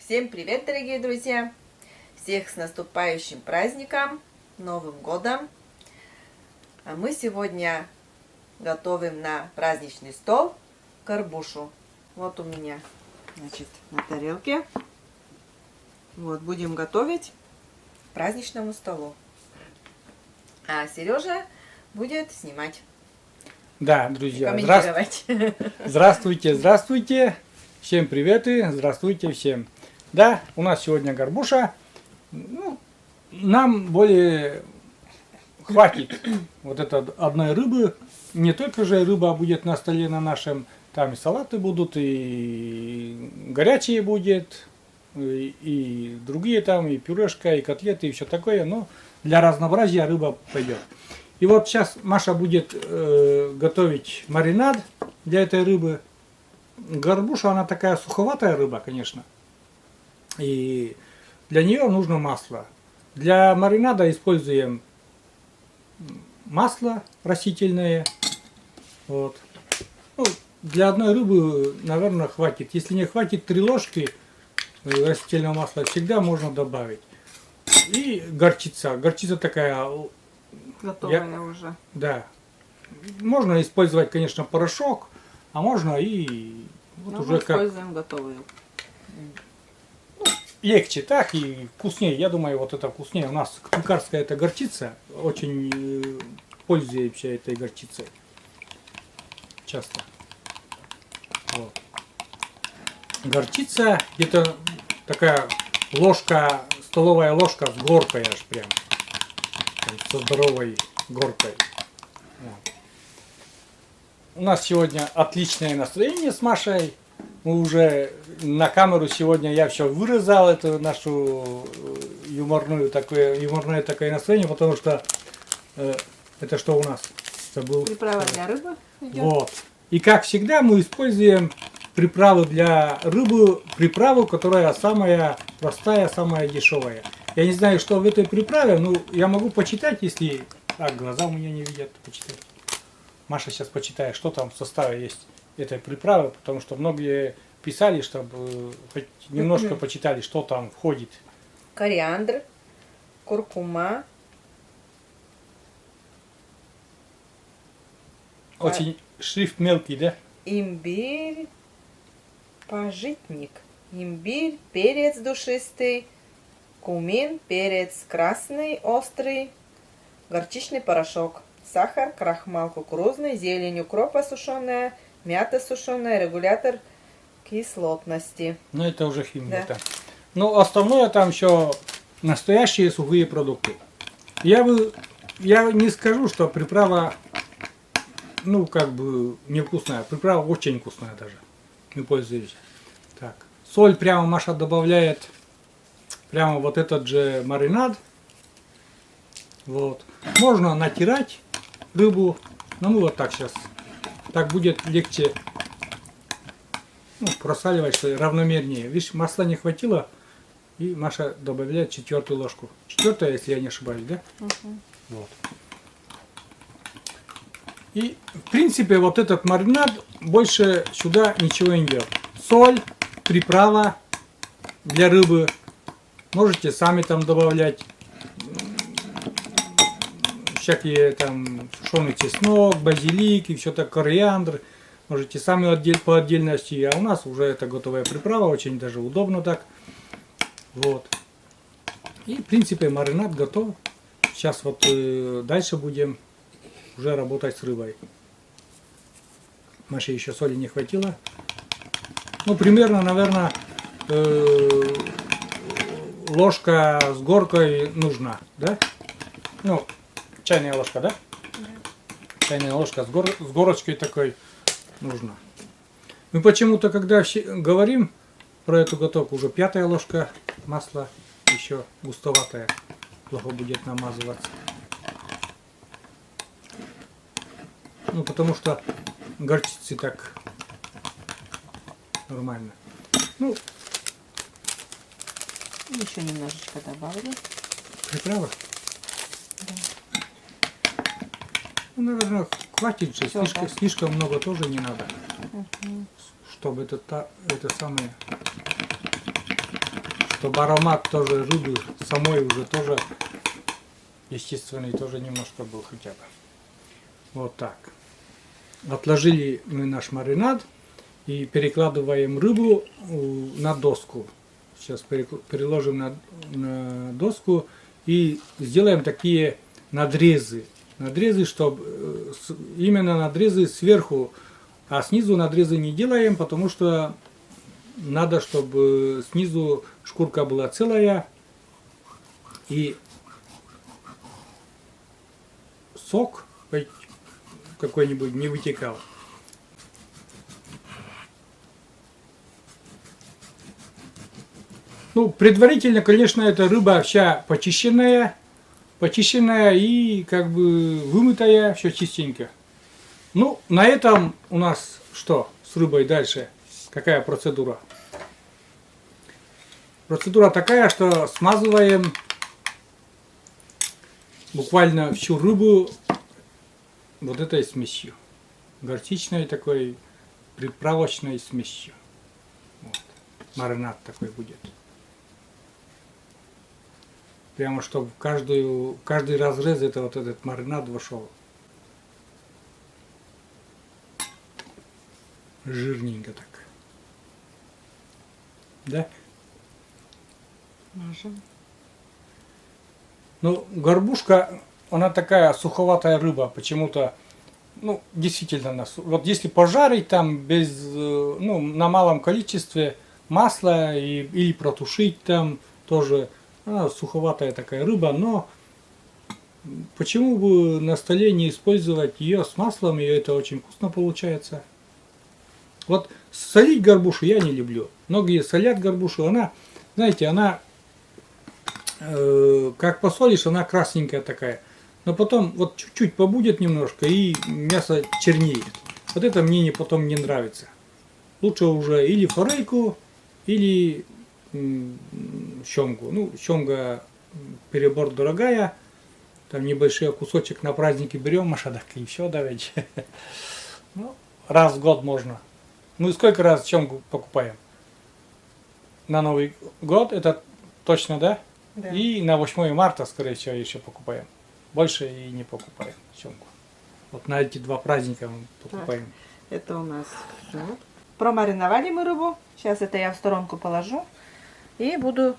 Всем привет, дорогие друзья! Всех с наступающим праздником, Новым годом! А мы сегодня готовим на праздничный стол горбушу. Вот у меня, значит, на тарелке. Вот, будем готовить к праздничному столу. А Сережа будет снимать. Да, друзья, Комментировать. Здравствуйте, здравствуйте, всем привет и здравствуйте всем. Да, у нас сегодня горбуша, нам более хватит вот этой одной рыбы, не только же рыба будет на столе на нашем, там и салаты будут, и горячие будет, и другие там, и пюрешка, и котлеты, и все такое, но для разнообразия рыба пойдет. И вот сейчас Маша будет готовить маринад для этой рыбы. Горбуша, она такая суховатая рыба, конечно. И для нее нужно масло. Для маринада используем масло растительное. Вот. Ну, для одной рыбы, наверное, хватит. Если не хватит 3 ложки растительного масла, всегда можно добавить. И горчица. Горчица такая... Готовая уже. Да. Можно использовать, конечно, порошок, а можно и вот уже используем готовую. Легче так и вкуснее. Я думаю, вот это вкуснее. У нас пекарская эта горчица, очень пользуемся этой горчицей. Часто. Вот. Горчица где-то такая ложка, столовая ложка с горкой аж прям. Со здоровой горкой. Вот. У нас сегодня отличное настроение с Машей. Мы уже на камеру сегодня я все вырезал, эту нашу юморное такое настроение, потому что это что у нас? Забыл. Приправа для рыбы идет. Вот. И как всегда мы используем приправы для рыбы, приправу, которая самая простая, самая дешевая. Я не знаю, что в этой приправе, но я могу почитать, если... Так, глаза у меня не видят, почитать. Маша сейчас почитает, что там в составе есть этой приправы, потому что многие писали, чтобы хоть немножко почитали, что там входит. Кориандр, куркума. Очень шрифт мелкий, да? Имбирь, пажитник. Имбирь, перец душистый, кумин, перец красный, острый, горчичный порошок, сахар, крахмал кукурузный, зелень укропа сушеная, мята сушеная, регулятор кислотности. Ну это уже химия. Да. Но основное там еще настоящие сухие продукты. Я не скажу, что приправа, как бы невкусная. Приправа очень вкусная даже. Мы пользуемся. Так. Соль прямо Маша добавляет. Прямо вот этот же маринад. Вот. Можно натирать рыбу. Но мы вот так сейчас. Так будет легче просаливать, что равномернее. Видишь, масла не хватило. И Маша добавляет 4-ю ложку. 4-я, если я не ошибаюсь, да? Угу. Вот. И в принципе вот этот маринад больше сюда ничего не идет. Соль, приправа для рыбы. Можете сами там добавлять всякие там сушеный чеснок, базилик и все так, кориандр. Можете сами по отдельности. А у нас уже это готовая приправа, очень даже удобно так. Вот. И в принципе маринад готов. Сейчас вот дальше будем уже работать с рыбой. Маше еще соли не хватило. Примерно, наверное, ложка с горкой нужна, да? Чайная ложка, да? Да. Чайная ложка с горочкой такой нужна. Мы почему-то, когда говорим про эту готовку, уже 5-я ложка масла, еще густоватая, плохо будет намазываться. Потому что горчицы так нормально. Еще немножечко добавлю. Приправа? Да. Наверное, хватит же. Слишком много тоже не надо. Угу. Чтобы это самое чтобы аромат тоже рыбы самой уже тоже естественный тоже немножко был хотя бы. Вот так. Отложили мы наш маринад и перекладываем рыбу на доску. Сейчас переложим на доску и сделаем такие надрезы. Надрезы, чтобы именно надрезы сверху, а снизу надрезы не делаем, потому что надо, чтобы снизу шкурка была целая и сок какой-нибудь не вытекал. Ну, предварительно, конечно, эта рыба вся почищенная и как бы вымытая, все чистенько. Ну, на этом у нас что с рыбой дальше? Какая процедура? Процедура такая, что смазываем буквально всю рыбу вот этой смесью. Горчичной такой приправочной смесью. Вот. Маринад такой будет. Прямо чтобы в каждый разрез это вот этот маринад вошел. Жирненько так. Да? Мажем. Ну, горбушка, она такая суховатая рыба, почему-то, ну, действительно, вот если пожарить там без, ну, на малом количестве масла или протушить там тоже, она суховатая такая рыба, но почему бы на столе не использовать ее с маслом, и это очень вкусно получается. Вот солить горбушу я не люблю. Многие солят горбушу, она, знаете, она, как посолишь, она красненькая такая. Но потом вот чуть-чуть побудет немножко, и мясо чернеет. Вот это мне потом не нравится. Лучше уже или форельку, или семгу. Ну, семга перебор дорогая. Там небольшой кусочек на праздники берем, Маша, так и все, да ведь. Ну, раз в год можно. Мы сколько раз семгу покупаем? На Новый год, это точно, да? Да. И на 8 марта, скорее всего, еще покупаем. Больше и не покупаем семгу. Вот на эти два праздника мы покупаем. Так, это у нас все. Промариновали мы рыбу. Сейчас это я в сторонку положу. И буду,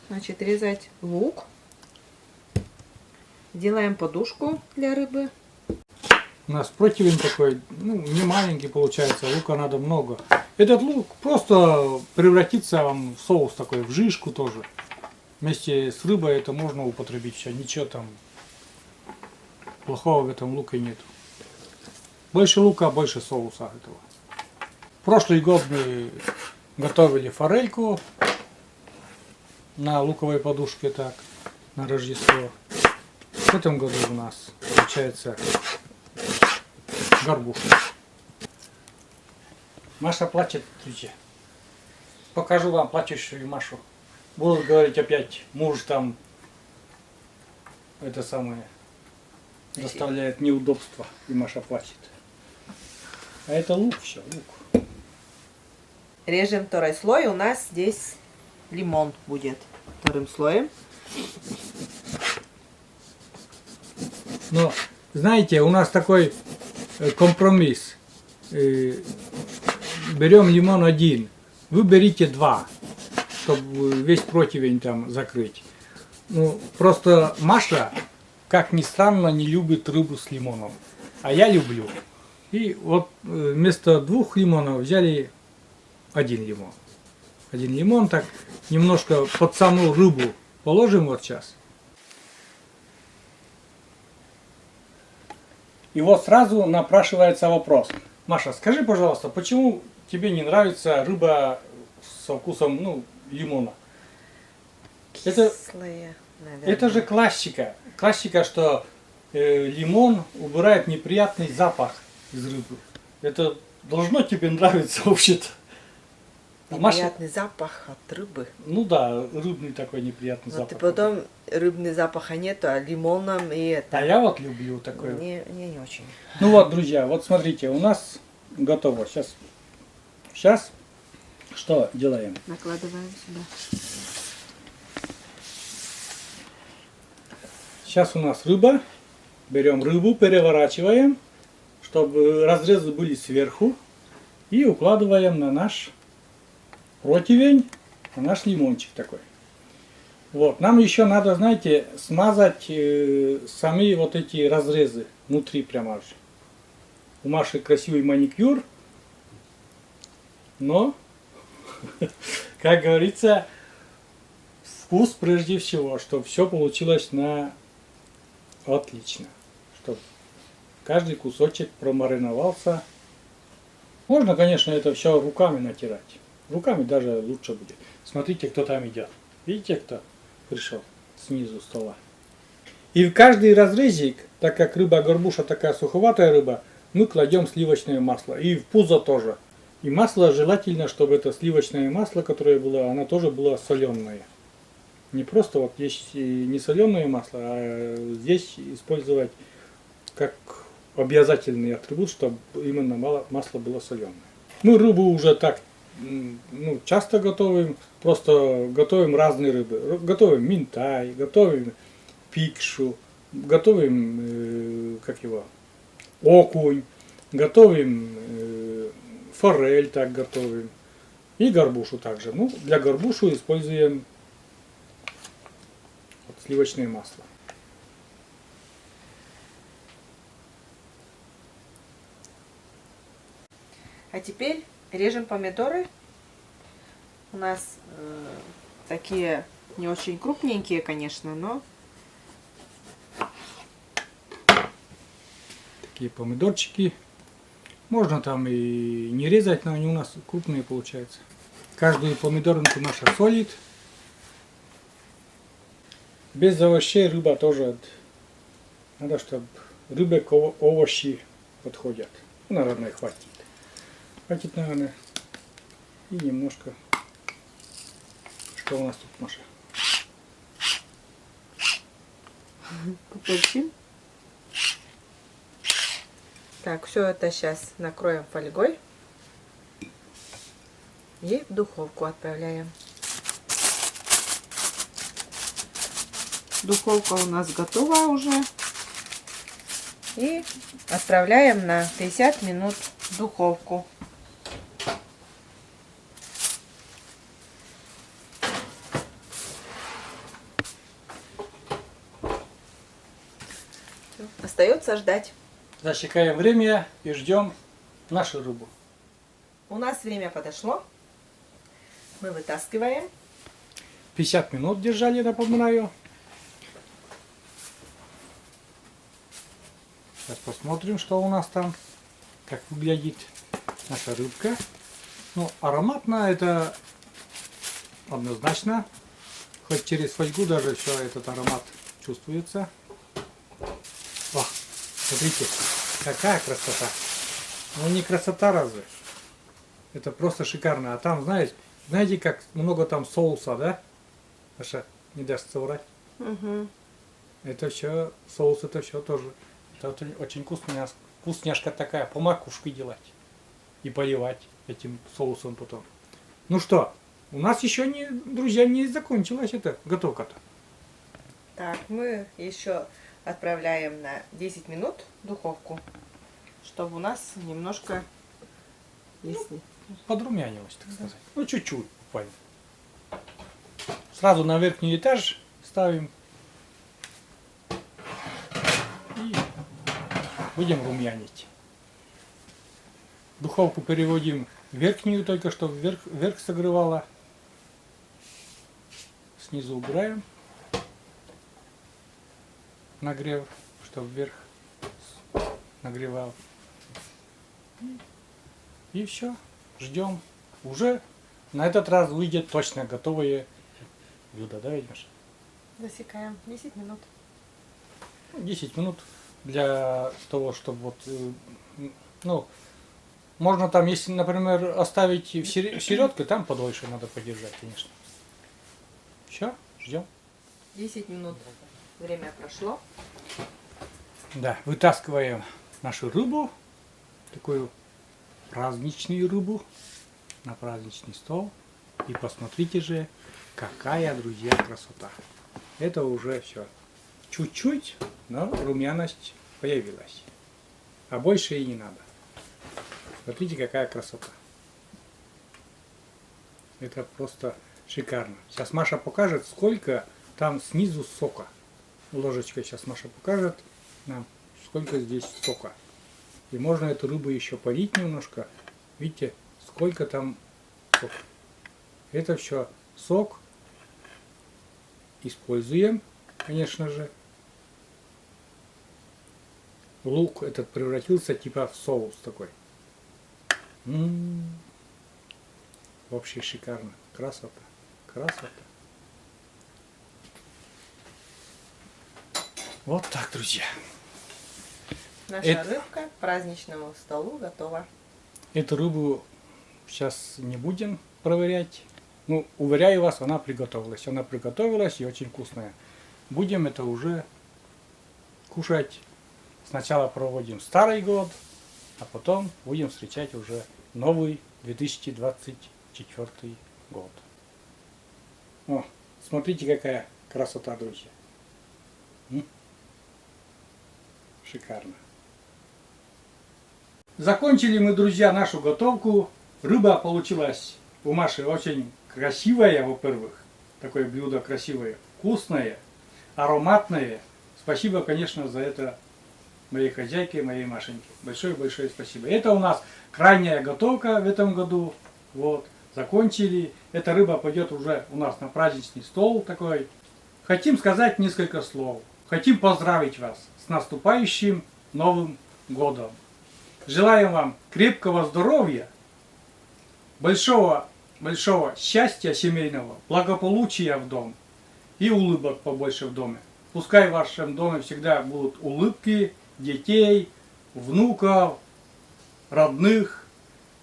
значит, резать лук. Делаем подушку для рыбы. У нас противень такой, ну, не маленький получается, лука надо много. Этот лук просто превратится в соус такой, в жижку тоже. Вместе с рыбой это можно употребить все, ничего там плохого в этом луке нет. Больше лука, больше соуса этого. Прошлый год мы готовили форельку на луковой подушке, так, на Рождество. В этом году у нас получается горбуша. Маша плачет, видите. Покажу вам плачущую Машу. Будут говорить опять, муж там это самое доставляет неудобства, и Маша плачет. А это лук, все, лук. Режем второй слой. У нас здесь лимон будет вторым слоем. Но, знаете, у нас такой компромисс. Берем лимон один, вы берите два, чтобы весь противень там закрыть. Ну, просто Маша, как ни странно, не любит рыбу с лимоном. А я люблю. И вот вместо 2 лимонов взяли 1 лимон. 1 лимон так немножко под саму рыбу положим вот сейчас. И вот сразу напрашивается вопрос. Маша, скажи, пожалуйста, почему тебе не нравится рыба со вкусом, ну, лимона? Кислые, наверное. Это же классика. Классика, что лимон убирает неприятный запах из рыбы. Это должно тебе нравиться вообще-то. Неприятный запах от рыбы. Ну да, рыбный такой неприятный Вот запах. и потом рыбный запаха нету, а лимоном и это. А я вот люблю такое. Мне не очень. Ну вот, друзья, вот смотрите, у нас готово. Сейчас что делаем? Накладываем сюда. Сейчас у нас рыба. Берем рыбу, переворачиваем, чтобы разрезы были сверху. И укладываем на наш противень, на наш лимончик такой. Вот. Нам еще надо, знаете, смазать сами вот эти разрезы внутри прямо аж. У Маши красивый маникюр, но, как говорится, вкус прежде всего, чтобы все получилось на отлично. Чтобы каждый кусочек промариновался. Можно, конечно, это все руками натирать. Руками даже лучше будет. Смотрите, кто там идет. Видите, кто пришел снизу стола. И в каждый разрезик, так как рыба горбуша такая суховатая рыба, мы кладем сливочное масло. И в пузо тоже. И масло желательно, чтобы это сливочное масло, которое было, оно тоже было соленое. Не просто вот есть не соленое масло, а здесь использовать как обязательный атрибут, чтобы именно масло было соленое. Мы рыбу уже так часто готовим, просто готовим разные рыбы. Готовим минтай, готовим пикшу, готовим окунь, готовим форель, так готовим. И горбушу также. Ну, для горбушу используем сливочное масло. А теперь режем помидоры. У нас такие не очень крупненькие, конечно, но такие помидорчики. Можно там и не резать, но они у нас крупные получаются. Каждую помидоринку наша солит. Без овощей рыба тоже. Надо, чтобы рыбы к овощи подходят. Ну, наверное, хватит. Хватит, наверное. И немножко. Что у нас тут, Маша? поперчим. Так, все это сейчас накроем фольгой и в духовку отправляем. Духовка у нас готова уже. И отправляем на 50 минут в духовку. Остается ждать. Засекаем время и ждем нашу рыбу. У нас время подошло. Мы вытаскиваем. 50 минут держали, напоминаю. Сейчас посмотрим, что у нас там, как выглядит наша рыбка. Ну, ароматно это однозначно. Хоть через фольгу даже все этот аромат чувствуется. О, смотрите, какая красота. Ну не красота разве? Это просто шикарно. А там, знаете, как много там соуса, да? Маша, не даст соврать. Угу. Это все, соус это все тоже. Это очень вкусняшка такая, по макушке делать. И поливать этим соусом потом. Ну что, у нас еще не, друзья, не закончилась эта готовка-то. Так, мы еще отправляем на 10 минут в духовку, чтобы у нас немножко, если Подрумянилась, так сказать. Ну, чуть-чуть буквально. Сразу на верхний этаж ставим. И будем румянить. Духовку переводим в верхнюю, только что вверх согревала. Снизу убираем нагрев, чтобы вверх нагревал. И все, ждем. Уже на этот раз выйдет точно готовые блюда, да, Маша? засекаем 10 минут. 10 минут для того, чтобы вот, ну, можно там, если, например, оставить в середке, там подольше надо подержать, конечно. Все, ждем. 10 минут. Время прошло. Да, вытаскиваем нашу рыбу, такую праздничную рыбу, на праздничный стол. И посмотрите же, какая, друзья, красота. Это уже все чуть-чуть, но румяность появилась. А больше и не надо. Смотрите, какая красота. Это просто шикарно. Сейчас Маша покажет, сколько там снизу сока. Ложечкой сейчас Маша покажет нам, сколько здесь сока. И можно эту рыбу еще полить немножко. Видите, сколько там сока. Это все сок. Используем, конечно же. Лук этот превратился типа в соус такой. Вообще шикарно. Красота. Красота. Вот так, друзья. Наша рыбка к праздничному столу готова. Эту рыбу сейчас не будем проверять. Ну, уверяю вас, она приготовилась. Она приготовилась и очень вкусная. Будем это уже кушать. Сначала проводим Старый год, а потом будем встречать уже новый 2024 год. О, смотрите, какая красота, друзья. Шикарно. Закончили мы, друзья, нашу готовку. Рыба получилась у Маши очень красивая, во-первых. Такое блюдо красивое, вкусное, ароматное. Спасибо, конечно, за это моей хозяйке, моей Машеньке. Большое-большое спасибо. Это у нас крайняя готовка в этом году. Вот, закончили. Эта рыба пойдет уже у нас на праздничный стол такой. Хотим сказать несколько слов. Хотим поздравить вас с наступающим Новым годом. Желаем вам крепкого здоровья, большого счастья семейного, благополучия в дом и улыбок побольше в доме. Пускай в вашем доме всегда будут улыбки детей, внуков, родных.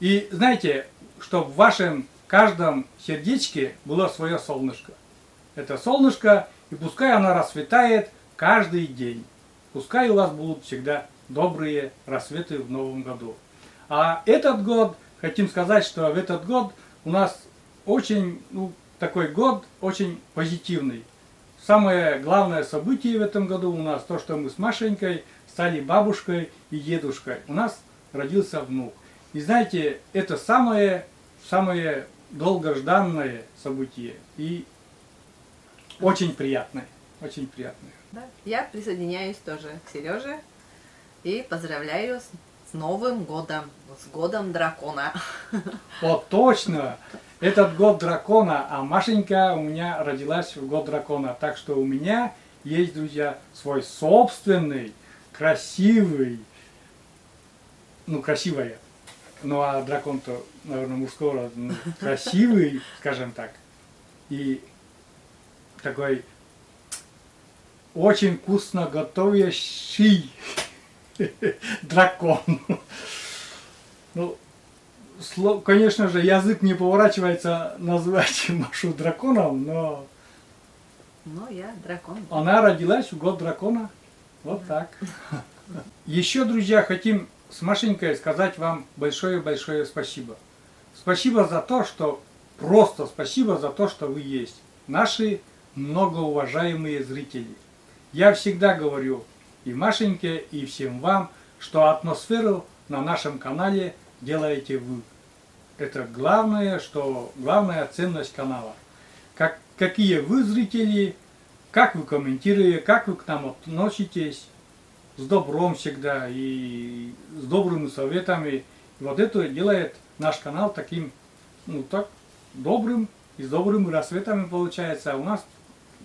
И знаете, чтобы в вашем каждом сердечке было свое солнышко. Это солнышко, и пускай оно расцветает каждый день. Пускай у вас будут всегда добрые рассветы в новом году. А этот год, хотим сказать, что в этот год у нас очень, такой год очень позитивный. Самое главное событие в этом году у нас то, что мы с Машенькой стали бабушкой и дедушкой. У нас родился внук. И знаете, это самое долгожданное событие и очень приятное. Очень приятное. Да. Я присоединяюсь тоже к Сереже и поздравляю с Новым годом, с годом дракона. Вот точно! Этот год дракона, а Машенька у меня родилась в год дракона. Так что у меня есть, друзья, свой собственный, красивый, красивая. Ну а дракон-то, наверное, мужского рода, красивый, скажем так. И такой очень вкусно готовящий дракон. Конечно же, язык не поворачивается назвать Машу драконом, но я дракон. Она родилась в год дракона. Вот так. Еще, друзья, хотим с Машенькой сказать вам большое-большое спасибо. Спасибо за то, что просто спасибо за то, что вы есть. Наши многоуважаемые зрители. Я всегда говорю и Машеньке, и всем вам, что атмосферу на нашем канале делаете вы. Это главная ценность канала. Какие вы зрители, как вы комментируете, как вы к нам относитесь, с добром всегда и с добрыми советами. И вот это делает наш канал таким, добрым и с добрыми рассветами получается. А у нас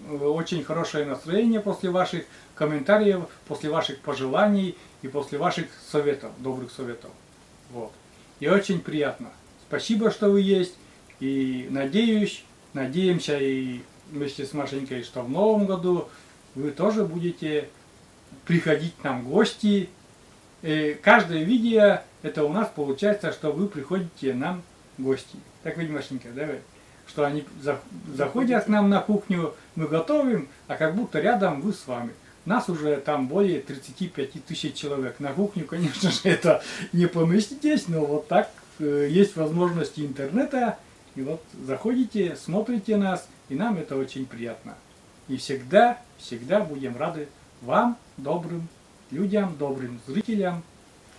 очень хорошее настроение после ваших комментариев, после ваших пожеланий и после ваших советов, добрых советов. Вот. И очень приятно. Спасибо, что вы есть. И надеемся и вместе с Машенькой, что в новом году вы тоже будете приходить к нам в гости. И каждое видео, это у нас получается, что вы приходите нам в гости. Так ведь, Машенька, давай. Что они заходят к нам на кухню, мы готовим, а как будто рядом вы с вами. Нас уже там более 35 тысяч человек. На кухню, конечно же, это не поместитесь, но вот так есть возможности интернета. И вот заходите, смотрите нас, и нам это очень приятно. И всегда, всегда будем рады вам, добрым людям, добрым зрителям.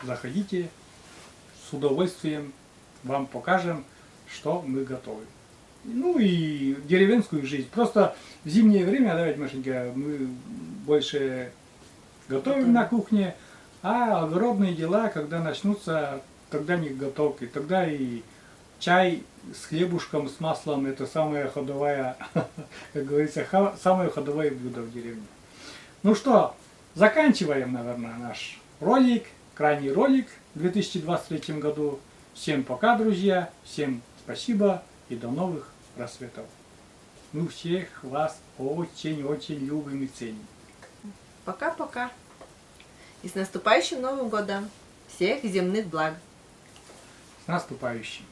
Заходите, с удовольствием вам покажем, что мы готовим. Ну и деревенскую жизнь. Просто в зимнее время, да, ведь, Машенька, мы больше готовим на кухне, а огородные дела, когда начнутся, тогда не готовки, тогда и чай с хлебушком, с маслом, это самая ходовая, как говорится, самое ходовое блюдо в деревне. Ну что, заканчиваем, наверное, наш ролик, крайний ролик в 2023 году. Всем пока, друзья, всем спасибо и до новых рассветов. Мы всех вас очень-очень любим и ценим. Пока-пока. И с наступающим Новым годом. Всех земных благ. С наступающим!